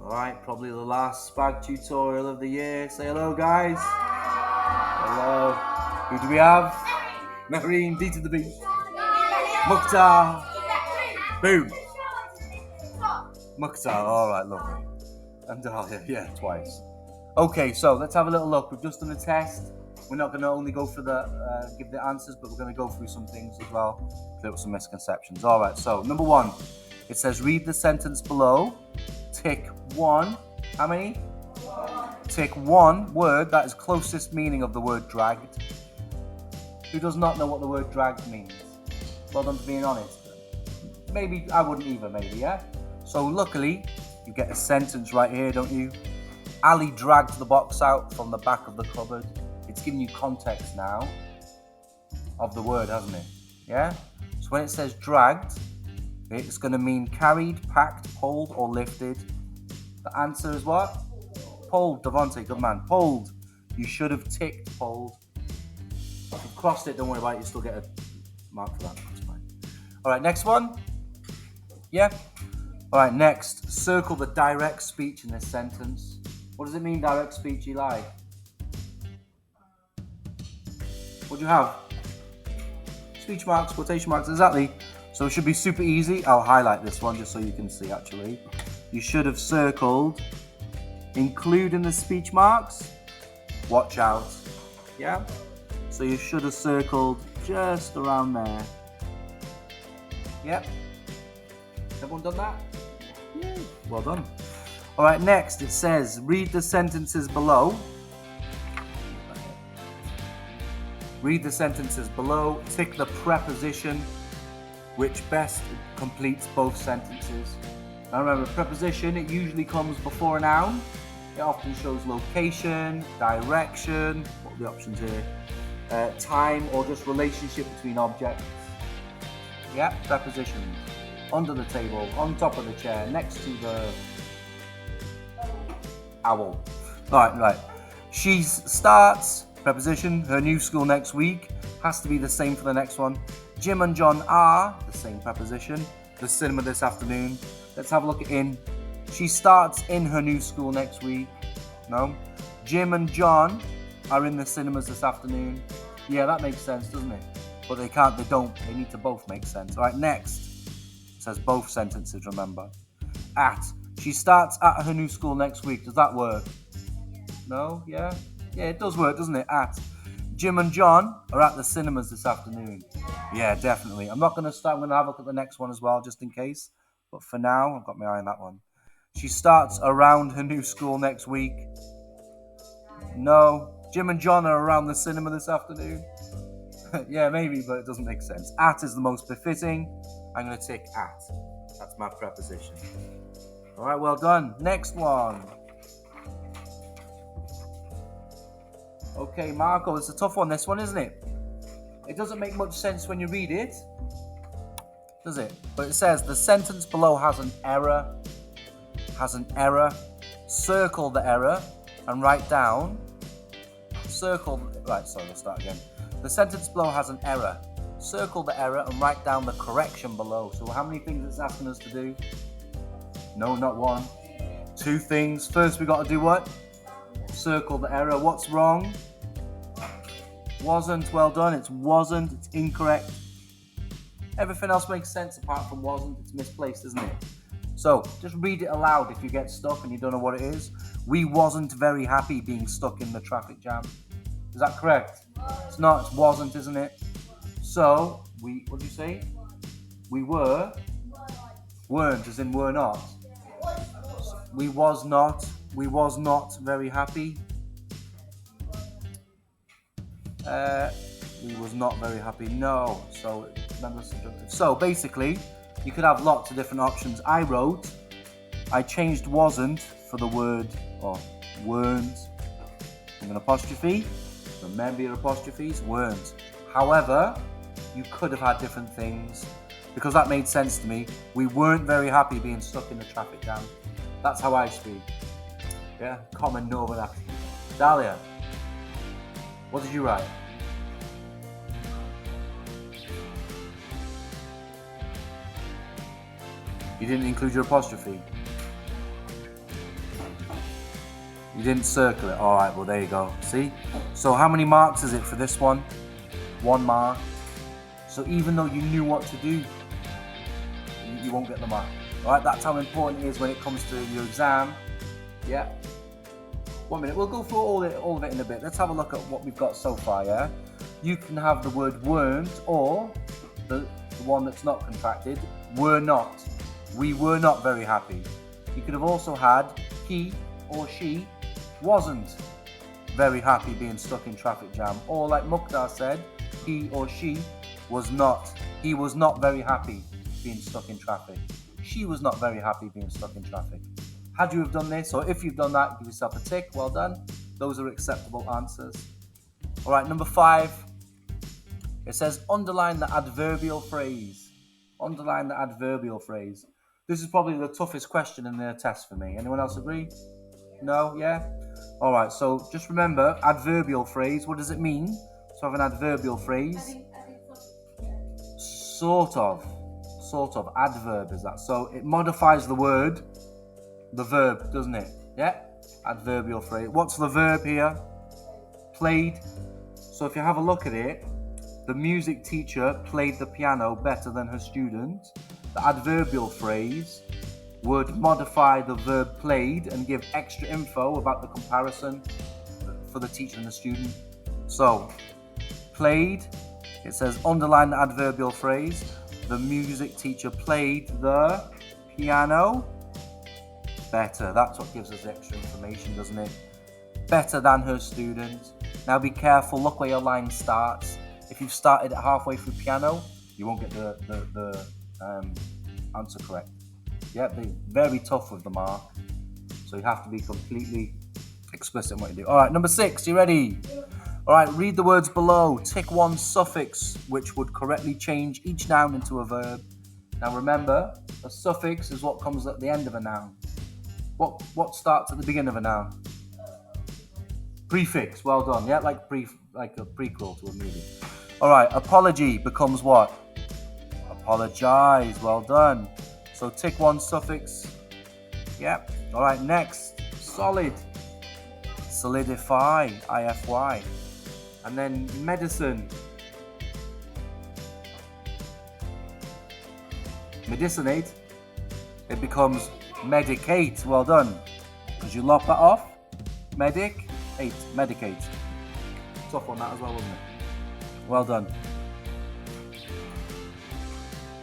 Alright, probably the last SPaG tutorial of the year. Say hello, guys. Hello. Who do we have? Mehreen, D to the B. Mukhtar. Boom. Mukhtar, alright, lovely. And Dahlia, yeah, twice. Okay, so let's have a little look. We've just done a test. We're not going to only go for the give the answers, but we're going to go through some things as well, clear up some misconceptions. Alright, so number 1, it says read the sentence below. Tick 1. How many? 1. Tick 1 word that is closest meaning of the word dragged. Who does not know what the word dragged means? Well done for being honest. Maybe I wouldn't either, maybe, yeah? So luckily, you get a sentence right here, don't you? Ali dragged the box out from the back of the cupboard. It's giving you context now of the word, hasn't it? Yeah? So when it says dragged, it's going to mean carried, packed, pulled, or lifted. The answer is what? Pulled. Devontae, good man. Pulled. You should have ticked pulled. If you've crossed it, don't worry about it. You still get a mark for that. That's fine. All right, next one. Yeah? All right, next. Circle the direct speech in this sentence. What does it mean, direct speech, Eli? What do you have? Speech marks, quotation marks, exactly. So it should be super easy. I'll highlight this one just so you can see, actually. You should have circled, including the speech marks, watch out. Yeah? So you should have circled just around there. Yep. Everyone done that? Yeah. Well done. All right, next it says, read the sentences below. Read the sentences below. Tick the preposition which best completes both sentences. Now remember, preposition, it usually comes before a noun. It often shows location, direction, what are the options here? Time, or just relationship between objects. Yeah, prepositions. Under the table, on top of the chair, next to the owl. Right. She starts, preposition, her new school next week. Has to be the same for the next one. Jim and John are, the same preposition, the cinema this afternoon. Let's have a look at in. She starts in her new school next week. No. Jim and John are in the cinemas this afternoon. Yeah, that makes sense, doesn't it? But they don't. They need to both make sense. All right, next. It says both sentences, remember. At. She starts at her new school next week. Does that work? No? Yeah? Yeah, it does work, doesn't it? At. Jim and John are at the cinemas this afternoon. Yeah, definitely. I'm going to have a look at the next one as well, just in case. But for now, I've got my eye on that one. She starts around her new school next week. No. Jim and John are around the cinema this afternoon. Yeah, maybe, but it doesn't make sense. At is the most befitting. I'm going to tick at. That's my preposition. All right, well done. Next one. Okay, Marco, it's a tough one, this one, isn't it? It doesn't make much sense when you read it, does it? But it says, the sentence below has an error. Circle the error and write down. Let's start again. The sentence below has an error. Circle the error and write down the correction below. So how many things it's asking us to do? No, not one. 2 things. First, we got to do what? Circle the error. What's wrong? Wasn't. Well done. It's wasn't. It's incorrect. Everything else makes sense apart from wasn't. It's misplaced, isn't it? So just read it aloud if you get stuck and you don't know what it is. We wasn't very happy being stuck in the traffic jam. Is that correct? It's not. It's wasn't, isn't it? So what did you say? We weren't, as in were not. We was not very happy. We was not very happy. No. So remember subjunctive. So basically, you could have lots of different options. I changed wasn't for the word weren't. With an apostrophe. Remember your apostrophes, weren't. However, you could have had different things because that made sense to me. We weren't very happy being stuck in the traffic jam. That's how I speak. Yeah, common northern accent. Dahlia, what did you write? You didn't include your apostrophe. You didn't circle it. All right, well, there you go. See? So how many marks is it for this one? 1 mark. So even though you knew what to do, you won't get the mark. All right, that's how important it is when it comes to your exam. Yeah. 1 minute. We'll go through all of it in a bit. Let's have a look at what we've got so far, yeah? You can have the word weren't, or the one that's not contracted, were not. We were not very happy. You could have also had he or she wasn't very happy being stuck in traffic jam. Or like Mukhtar said, he or she was not. He was not very happy being stuck in traffic. She was not very happy being stuck in traffic. Had you have done this, or if you've done that, give yourself a tick. Well done. Those are acceptable answers. All right, number 5. It says underline the adverbial phrase. Underline the adverbial phrase. This is probably the toughest question in the test for me. Anyone else agree? No? Yeah? All right, so just remember, adverbial phrase, what does it mean to have an adverbial phrase? Sort of, adverb is that. So it modifies the word, the verb, doesn't it? Yeah? Adverbial phrase. What's the verb here? Played. So if you have a look at it, the music teacher played the piano better than her student. The adverbial phrase would modify the verb played and give extra info about the comparison for the teacher and the student. So, played, it says underline the adverbial phrase. The music teacher played the piano better. That's what gives us extra information, doesn't it? Better than her student. Now be careful, look where your line starts. If you've started it halfway through piano, you won't get the answer correct. Yeah, they're very tough with the mark. So you have to be completely explicit in what you do. All right, number 6, you ready? All right, read the words below. Tick one suffix which would correctly change each noun into a verb. Now remember, a suffix is what comes at the end of a noun. What starts at the beginning of a noun? Prefix. Well done. Yeah, like a prequel to a movie. All right, apology becomes what? Apologize. Well done. So tick one suffix. Yep. All right, next. Solid. Solidify. IFY. And then medicine. Medicinate. It becomes medicate. Well done. Because you lop that off. Medicate. Tough on that as well, wasn't it? Well done.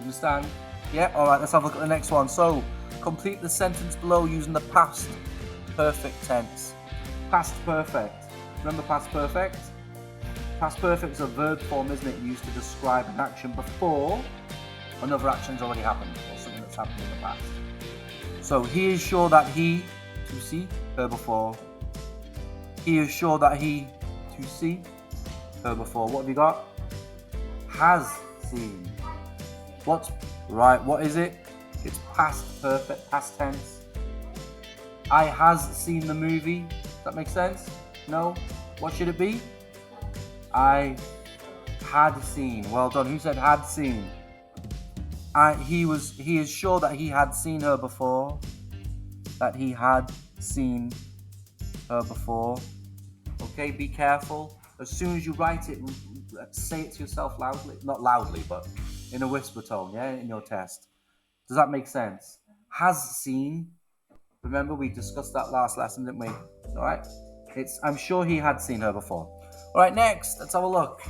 Understand? Yeah, alright, let's have a look at the next one. So, complete the sentence below using the past perfect tense. Past perfect. Remember past perfect? Past perfect is a verb form, isn't it? Used to describe an action before another action's already happened, or something that's happened in the past. So, he is sure that he, to see, her before. He is sure that he, to see, her before. What have you got? Has seen. What's right? What is it? It's past perfect, past tense. I has seen the movie. Does that make sense? No? What should it be? I had seen. Well done. Who said had seen? He is sure that he had seen her before. That he had seen her before. Okay, be careful. As soon as you write it, say it to yourself loudly. Not loudly, but in a whisper tone, yeah, in your test. Does that make sense? Has seen. Remember, we discussed that last lesson, didn't we? All right. I'm sure he had seen her before. All right, next, let's have a look.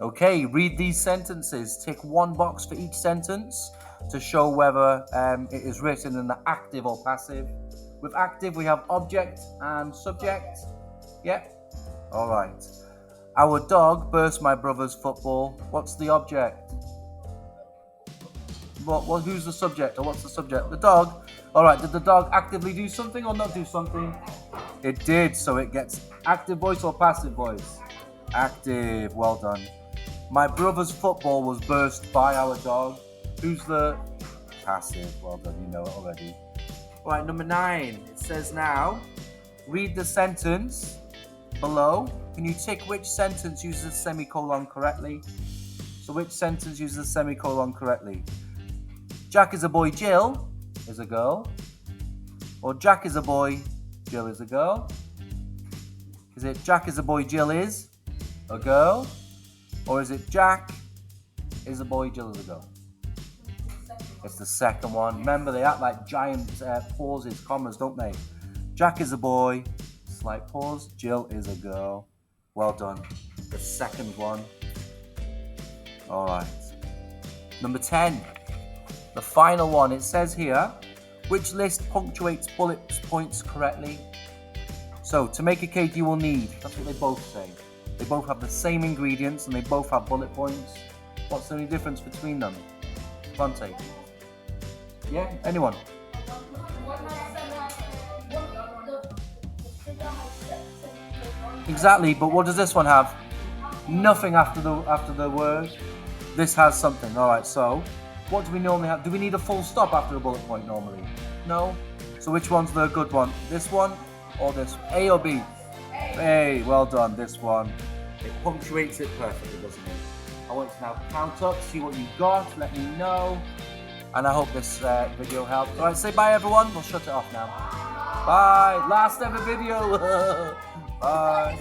Okay, read these sentences. Tick one box for each sentence to show whether it is written in the active or passive. With active, we have object and subject. Yeah. All right. Our dog burst my brother's football. What's the object? Well, who's the subject, or what's the subject? The dog. All right. Did the dog actively do something or not do something? It did. So it gets active voice or passive voice? Active. Well done. My brother's football was burst by our dog. Who's the passive? Well done. You know it already. All right. Number 9. It says now, read the sentence below. Can you tick which sentence uses a semicolon correctly? So which sentence uses a semicolon correctly? Jack is a boy, Jill is a girl. Or Jack is a boy, Jill is a girl? Is it Jack is a boy, Jill is a girl? Or is it Jack is a boy, Jill is a girl? It's the second one. Remember, they act like giant pauses, commas, don't they? Jack is a boy, slight pause. Jill is a girl. Well done. The second one. All right. Number 10. The final one. It says here, which list punctuates bullet points correctly? So, to make a cake you will need, that's what they both say. They both have the same ingredients and they both have bullet points. What's the only difference between them? Conte. Yeah? Anyone? Exactly, but what does this one have? Nothing after the word. This has something. All right, so what do we normally have? Do we need a full stop after a bullet point normally? No? So which one's the good one? This one or this? A or B? A. Well done, this one. It punctuates it perfectly, doesn't it? I want you to now count up, see what you got, let me know. And I hope this video helped. All right, say bye everyone. We'll shut it off now. Bye. Last ever video. Bye.